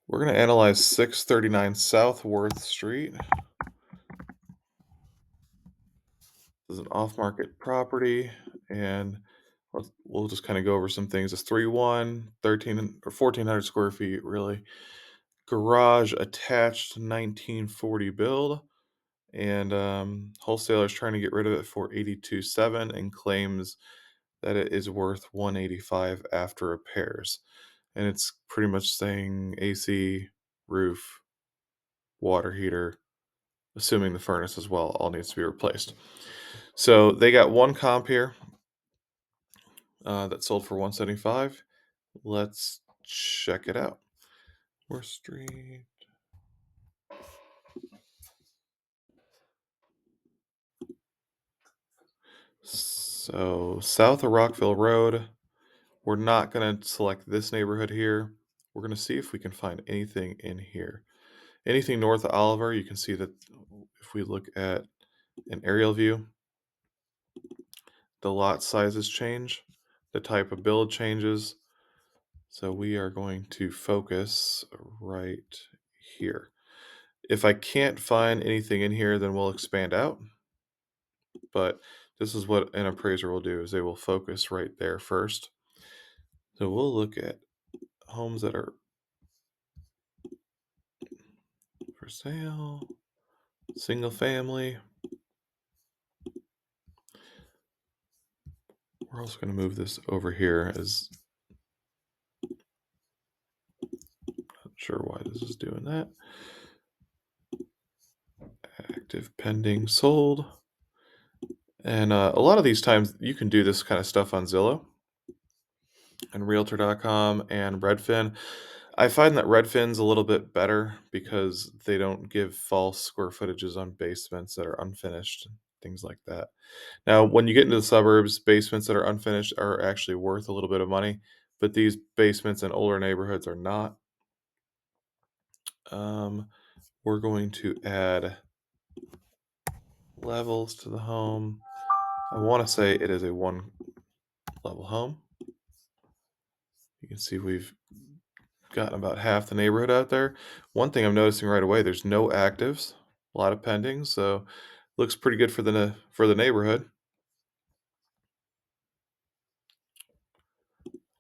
We're going to analyze 639 South Worth Street. This is an off-market property, and we'll just kind of go over some things. It's 3-1, 13 or 1,400 square feet, really. Garage attached, 1940 build, and wholesaler's trying to get rid of it for 82.7 and claims that it is worth 185 after repairs. And it's pretty much saying AC, roof, water heater, assuming the furnace as well, all needs to be replaced. So they got one comp here that sold for 175. Let's check it out. Worth Street. So south of Rockville Road. We're not going to select this neighborhood here. We're going to see if we can find anything in here. Anything north of Oliver, you can see that if we look at an aerial view, the lot sizes change, the type of build changes. So we are going to focus right here. If I can't find anything in here, then we'll expand out. But this is what an appraiser will do, is they will focus right there first. So we'll look at homes that are for sale, single family. We're also going to move this over here, as not sure why this is doing that. Active, pending, sold. And a lot of these times you can do this kind of stuff on Zillow and Realtor.com and Redfin. I find that Redfin's a little bit better because they don't give false square footages on basements that are unfinished, things like that. Now, when you get into the suburbs, basements that are unfinished are actually worth a little bit of money, but these basements in older neighborhoods are not. We're going to add levels to the home. I want to say it is a one level home. You can see we've gotten about half the neighborhood out there. One thing I'm noticing right away, there's no actives, a lot of pendings, so looks pretty good for the neighborhood.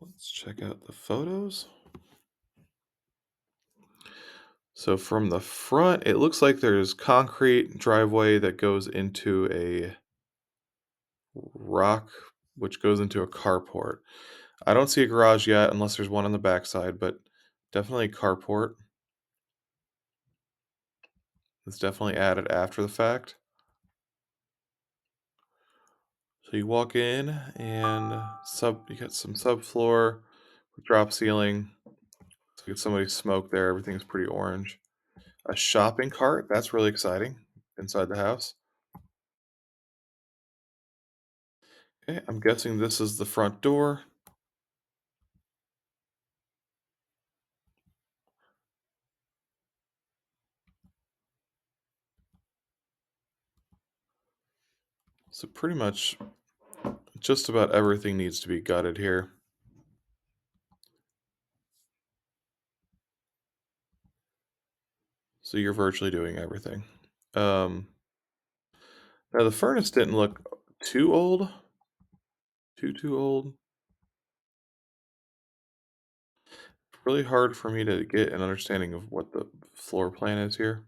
Let's check out the photos. So from the front, it looks like there's concrete driveway that goes into a rock, which goes into a carport. I don't see a garage yet unless there's one on the backside, but definitely a carport. It's definitely added after the fact. So you walk in and you got some subfloor, drop ceiling. So you get somebody's smoke there. Everything's pretty orange. A shopping cart, that's really exciting inside the house. Okay, I'm guessing this is the front door. So pretty much just about everything needs to be gutted here. So you're virtually doing everything. Um, Now the furnace didn't look too old. Too old. Really hard for me to get an understanding of what the floor plan is here.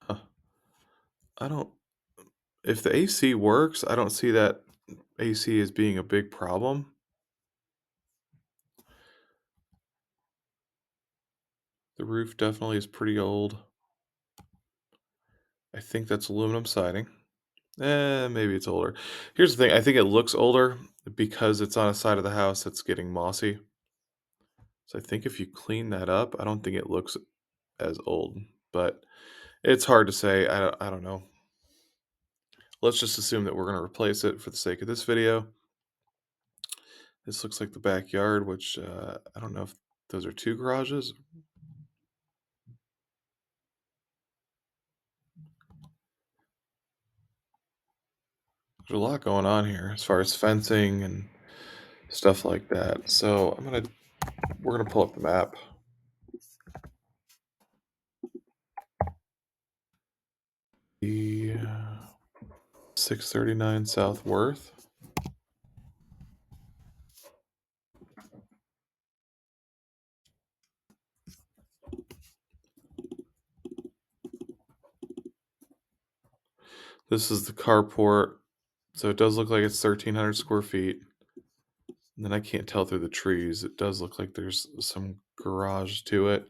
Huh. I don't If the AC works, I don't see that AC as being a big problem. The roof definitely is pretty old. I think that's aluminum siding. Maybe it's older. Here's the thing, I think it looks older because it's on a side of the house that's getting mossy. So I think if you clean that up, I don't think it looks as old, but it's hard to say. I don't know. Let's just assume that we're going to replace it for the sake of this video. This looks like the backyard, which I don't know if those are two garages. There's a lot going on here as far as fencing and stuff like that. So we're gonna pull up the map. The 639 South Worth. This is the carport. So it does look like it's 1,300 square feet. And then I can't tell through the trees. It does look like there's some garage to it.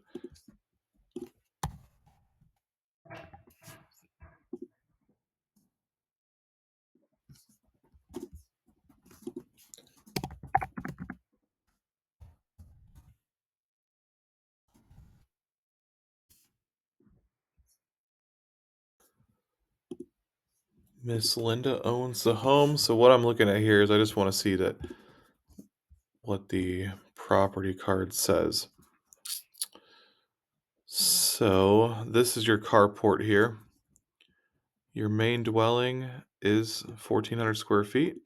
Miss Linda owns the home. So what I'm looking at here is I just want to see that what the property card says. So this is your carport here. Your main dwelling is 1,400 square feet.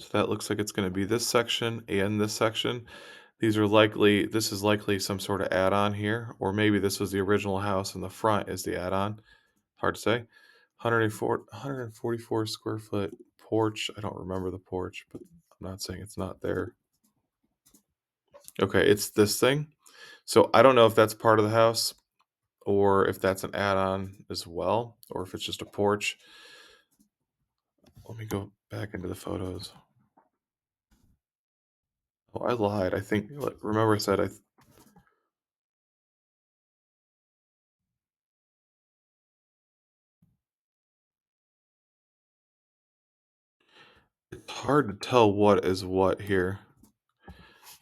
So that looks like it's going to be this section and this section. This is likely some sort of add-on here, or maybe this was the original house and the front is the add-on. Hard to say. 144 square foot porch. I don't remember the porch, but I'm not saying it's not there. Okay, it's this thing. So I don't know if that's part of the house or if that's an add-on as well, or if it's just a porch. Let me go back into the photos. Oh, I lied. I think, remember I said it's hard to tell what is what here.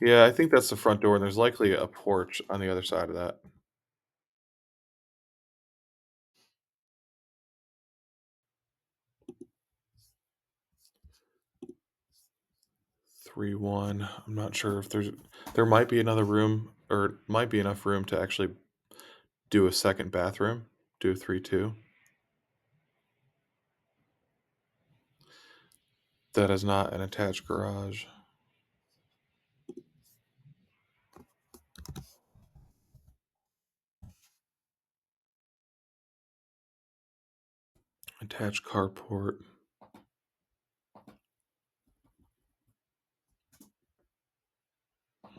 Yeah, I think that's the front door, and there's likely a porch on the other side of that. 3-1. I'm not sure if there might be another room or might be enough room to actually do a second bathroom, do a 3-2. That is not an attached garage. Attached carport.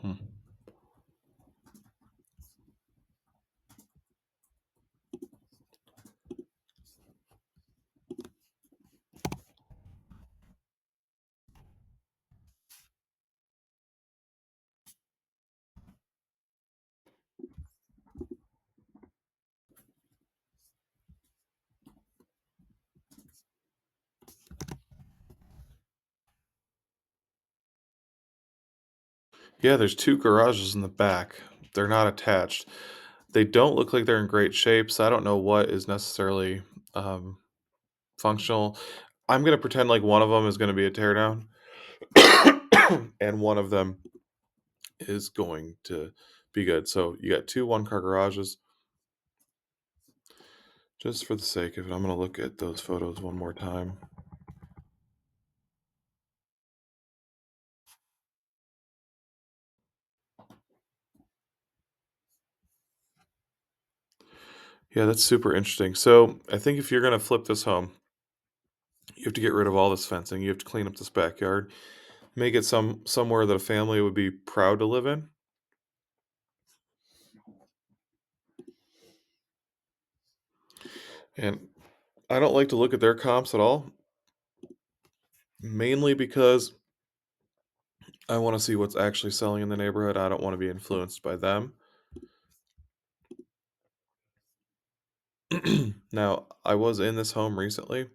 Hmm. Yeah, there's two garages in the back. They're not attached. They don't look like they're in great shape, so I don't know what is necessarily um, functional. I'm gonna pretend like one of them is gonna be a teardown, and one of them is going to be good. So you got two one-car garages. Just for the sake of it, I'm gonna look at those photos one more time. Yeah, that's super interesting. So I think if you're gonna flip this home, you have to get rid of all this fencing. You have to clean up this backyard, make it somewhere that a family would be proud to live in. And I don't like to look at their comps at all, mainly because I want to see what's actually selling in the neighborhood. I don't want to be influenced by them. Now, I was in this home recently.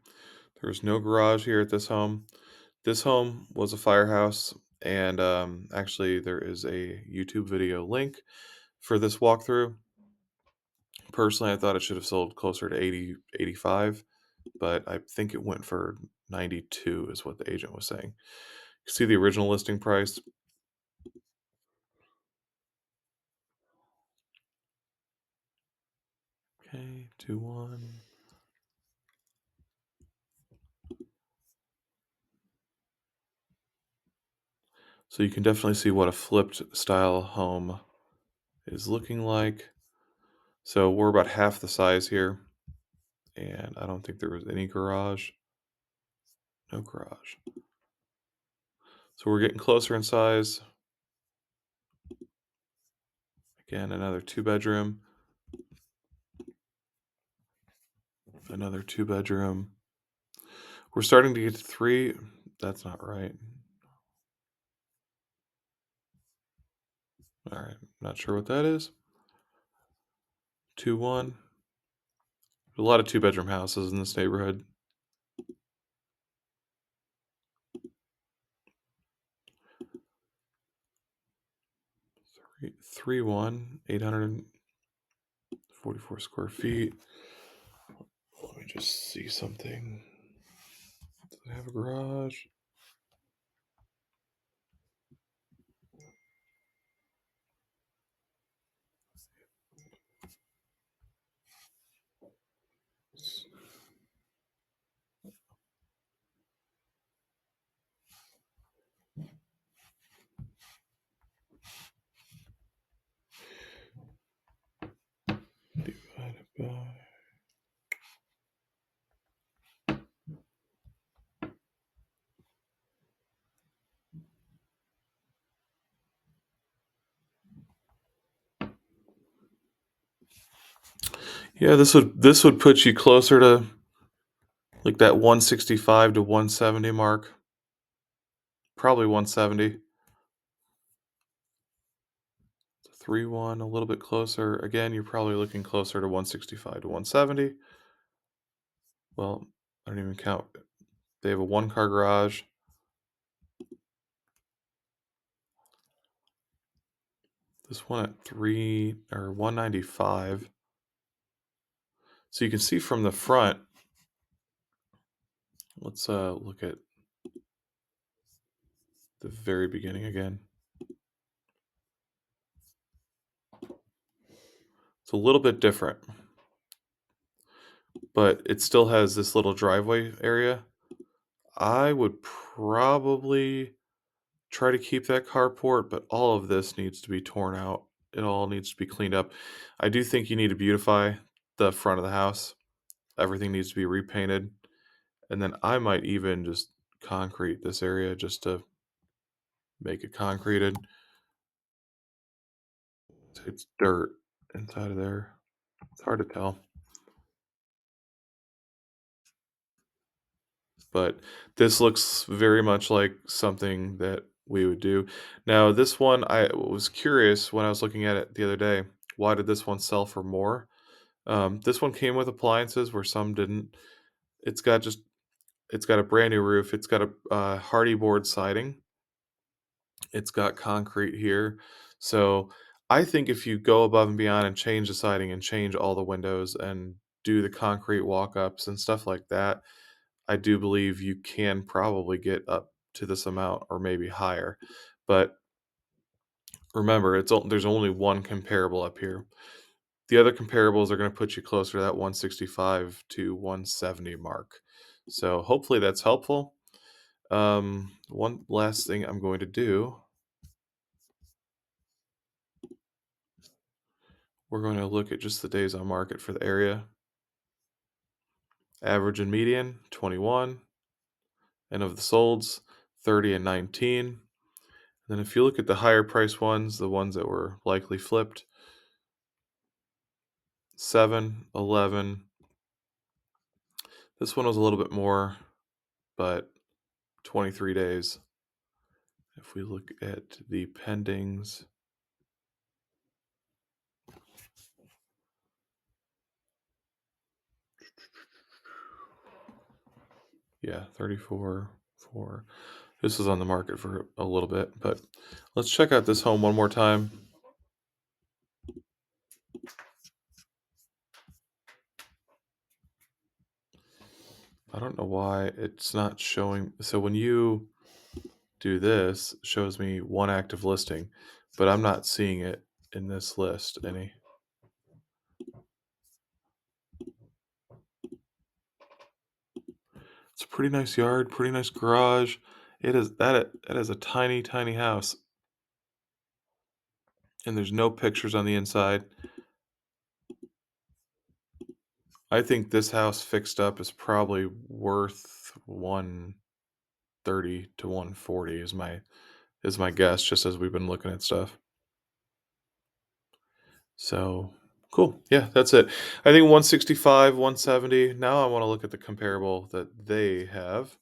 There's no garage here at this home. This home was a firehouse, and actually, there is a YouTube video link for this walkthrough. Personally, I thought it should have sold closer to 80, 85, but I think it went for 92 is what the agent was saying. You see the original listing price? Okay, 2-1. So you can definitely see what a flipped style home is looking like. So we're about half the size here, and I don't think there was any garage. No garage. So we're getting closer in size. Again, another 2 bedroom. Another 2 bedroom. We're starting to get to 3. That's not right. All right. Not sure what that is. 2-1. A lot of 2 bedroom houses in this neighborhood. 3-1. 844 square feet. Let me just see something. Does it have a garage? Divided by. Yeah, this would put you closer to like that 165 to 170 mark. Probably 170. 3-1, a little bit closer. Again, you're probably looking closer to 165 to 170. Well, I don't even count. They have a 1-car garage. This one at 3 or 195. So you can see from the front. Let's look at the very beginning again. It's a little bit different, but it still has this little driveway area. I would probably try to keep that carport, but all of this needs to be torn out. It all needs to be cleaned up. I do think you need to beautify the front of the house. Everything needs to be repainted. And then I might even just concrete this area just to make it concreted. It's dirt inside of there. It's hard to tell. But this looks very much like something that we would do. Now, this one, I was curious when I was looking at it the other day. Why did this one sell for more? This one came with appliances where some didn't. It's got just it's got a brand new roof. It's got a hardy board siding. It's got concrete here. So I think if you go above and beyond and change the siding and change all the windows and do the concrete walk-ups and stuff like that, I do believe you can probably get up to this amount or maybe higher. But remember, there's only one comparable up here. The other comparables are going to put you closer to that 165 to 170 mark. So hopefully that's helpful. One last thing I'm going to do, we're going to look at just the days on market for the area. Average and median, 21. And of the solds, 30 and 19. Then if you look at the higher price ones, the ones that were likely flipped, 7, 11. This one was a little bit more, but 23 days. If we look at the pendings, yeah, 34, 4. This was on the market for a little bit, but let's check out this home one more time. I don't know why it's not showing. So when you do this, it shows me one active listing, but I'm not seeing it in this list any. It's a pretty nice yard, pretty nice garage. that is a tiny, tiny house, and there's no pictures on the inside. I think this house fixed up is probably worth 130 to 140 is my guess, just as we've been looking at stuff. So cool. Yeah, that's it. I think 165, 170. Now I want to look at the comparable that they have.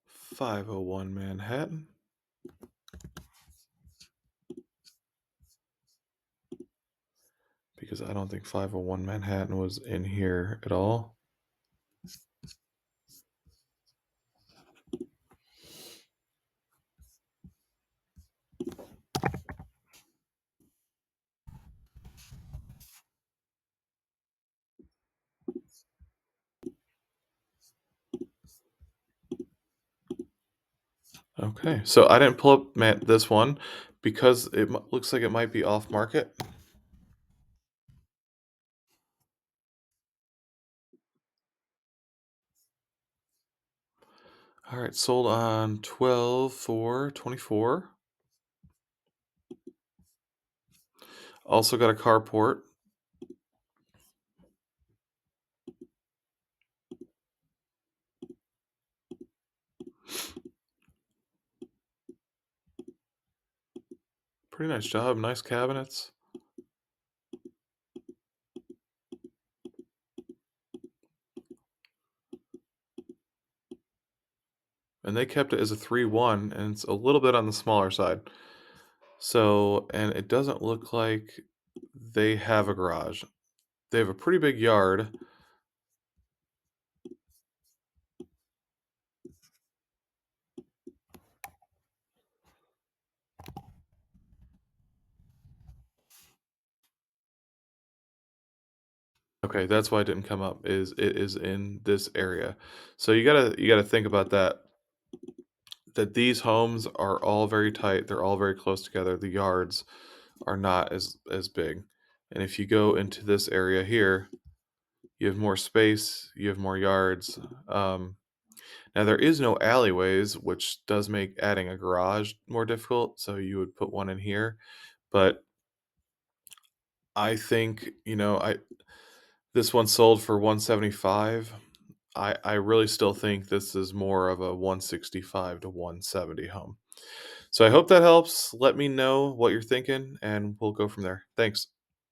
501 Manhattan. Because I don't think 501 Manhattan was in here at all. Okay, so I didn't pull up this one because it looks like it might be off market. All right, sold on 12/4/24. Also got a carport. Pretty nice job, nice cabinets. And they kept it as a 3-1, and it's a little bit on the smaller side. So, and it doesn't look like they have a garage. They have a pretty big yard. Okay, that's why it didn't come up. Is it is in this area. So you gotta think about that. That these homes are all very tight. They're all very close together. The yards are not as big. And if you go into this area here, you have more space. You have more yards. Now there is no alleyways, which does make adding a garage more difficult. So you would put one in here, but I think I this one sold for 175. I really still think this is more of a 165 to 170 home. So I hope that helps. Let me know what you're thinking, and we'll go from there. Thanks.